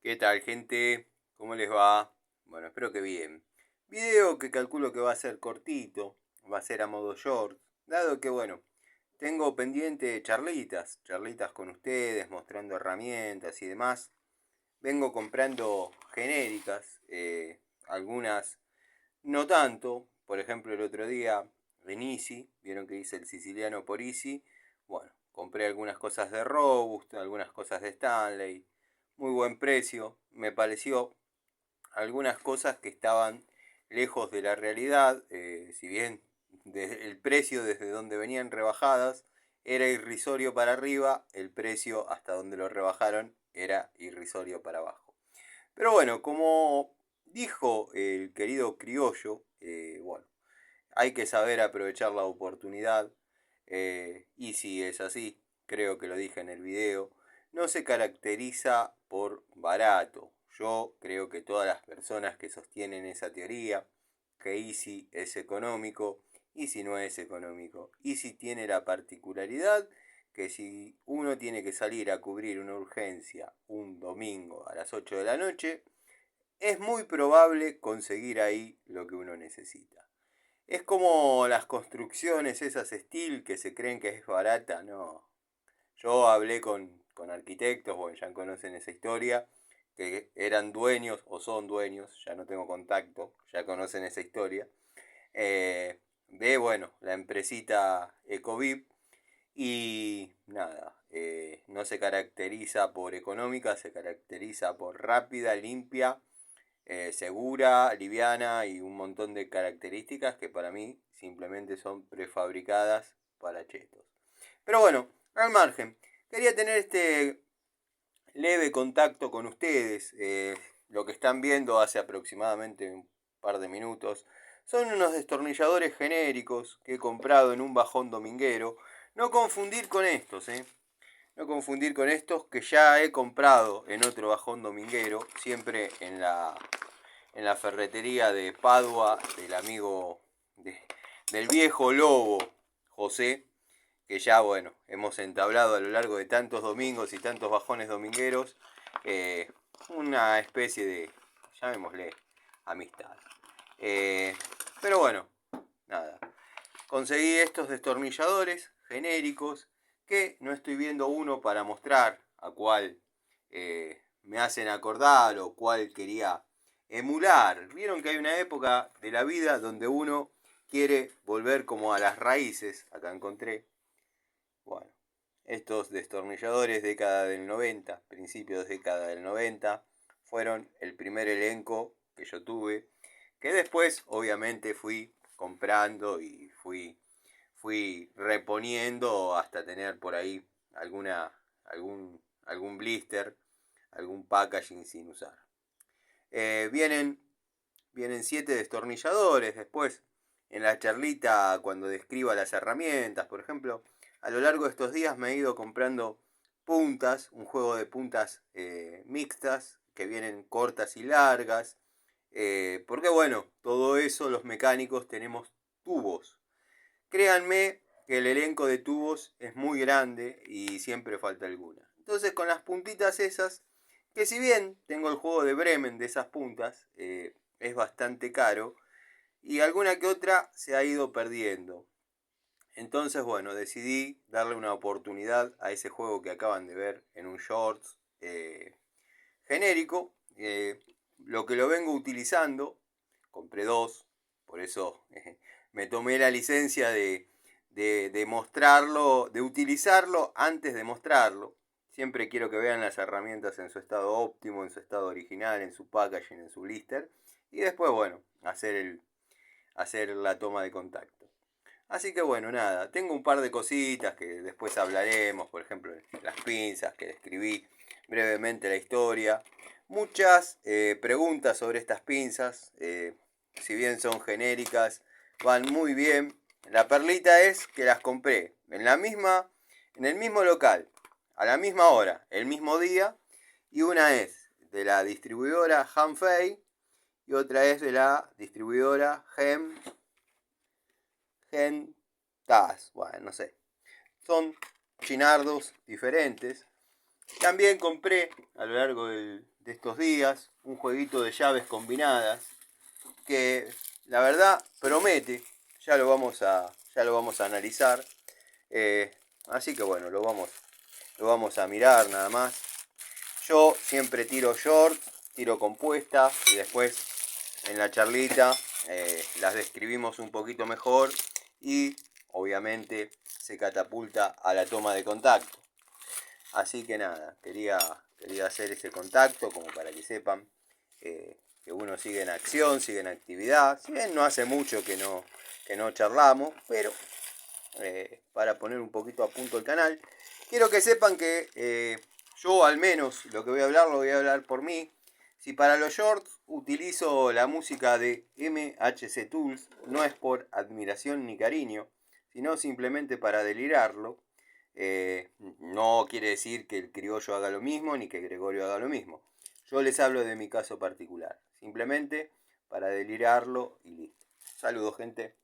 ¿Qué tal, gente? ¿Cómo les va? Bueno, espero que bien. Video que calculo que va a ser cortito, va a ser a modo short, dado que, bueno, tengo pendiente charlitas con ustedes, mostrando herramientas y demás. Vengo comprando genéricas, algunas no tanto. Por ejemplo, el otro día en Easy, vieron que hice el siciliano por Easy. Bueno, compré algunas cosas de Robust, algunas cosas de Stanley. Muy buen precio. Me pareció algunas cosas que estaban lejos de la realidad. Si bien el precio desde donde venían rebajadas era irrisorio para arriba, el precio hasta donde lo rebajaron era irrisorio para abajo. Pero bueno, como dijo el querido criollo, bueno, hay que saber aprovechar la oportunidad. Y si es así, creo que lo dije en el video, no se caracteriza por barato. Yo creo que todas las personas que sostienen esa teoría, que Easy es económico, Easy no es económico. Easy tiene la particularidad que si uno tiene que salir a cubrir una urgencia un domingo a las 8 de la noche, es muy probable conseguir ahí lo que uno necesita. Es como las construcciones esas steel que se creen que es barata, no. Yo hablé con arquitectos, bueno, ya conocen esa historia, que eran dueños o son dueños, ya no tengo contacto, ya conocen esa historia, de, bueno, la empresita Ecovip. Y nada, no se caracteriza por económica, se caracteriza por rápida, limpia, segura, liviana y un montón de características que para mí simplemente son prefabricadas para chetos. Pero bueno, al margen, quería tener este leve contacto con ustedes. Lo que están viendo hace aproximadamente un par de minutos son unos destornilladores genéricos que he comprado en un bajón dominguero. No confundir con estos, no confundir con estos que ya he comprado en otro bajón dominguero, siempre en la ferretería de Padua del amigo del viejo lobo José, que ya, bueno, hemos entablado a lo largo de tantos domingos y tantos bajones domingueros, una especie de, llamémosle, amistad. Pero bueno, nada. Conseguí estos destornilladores genéricos que no estoy viendo uno para mostrar a cuál me hacen acordar o cuál quería emular. Vieron que hay una época de la vida donde uno quiere volver como a las raíces. Acá encontré, bueno, estos destornilladores década del 90, principios de década del 90, fueron el primer elenco que yo tuve, que después obviamente fui comprando y fui reponiendo hasta tener por ahí algún blister, algún packaging sin usar. Vienen 7 destornilladores. Después, en la charlita, cuando describa las herramientas, por ejemplo, a lo largo de estos días me he ido comprando puntas, un juego de puntas mixtas, que vienen cortas y largas. Porque bueno, todo eso los mecánicos tenemos tubos. Créanme que el elenco de tubos es muy grande y siempre falta alguna. Entonces con las puntitas esas, que si bien tengo el juego de Bremen de esas puntas, es bastante caro y alguna que otra se ha ido perdiendo. Entonces bueno, decidí darle una oportunidad a ese juego que acaban de ver en un shorts genérico. Lo que lo vengo utilizando, compré dos, por eso me tomé la licencia de mostrarlo, de utilizarlo antes de mostrarlo. Siempre quiero que vean las herramientas en su estado óptimo, en su estado original, en su packaging, en su blister. Y después, bueno, hacer la toma de contacto. Así que bueno, nada, tengo un par de cositas que después hablaremos, por ejemplo, las pinzas que describí brevemente la historia. Muchas preguntas sobre estas pinzas, si bien son genéricas, van muy bien. La perlita es que las compré en el mismo local, a la misma hora, el mismo día, y una es de la distribuidora Hanfei y otra es de la distribuidora Gentas, bueno, no sé. Son chinardos diferentes. También compré a lo largo de estos días, un jueguito de llaves combinadas que la verdad promete. Ya lo vamos a analizar. Así que bueno, lo vamos a mirar nada más. Yo siempre tiro short, tiro compuesta y después en la charlita las describimos un poquito mejor y obviamente se catapulta a la toma de contacto. Así que nada, quería hacer ese contacto como para que sepan que uno sigue en acción, sigue en actividad. Si bien no hace mucho que no charlamos, pero para poner un poquito a punto el canal, quiero que sepan que yo al menos lo que lo voy a hablar por mí. Si para los shorts utilizo la música de MHC Tools, no es por admiración ni cariño, sino simplemente para delirarlo. No quiere decir que el criollo haga lo mismo ni que Gregorio haga lo mismo. Yo les hablo de mi caso particular, simplemente para delirarlo y listo. Saludos, gente.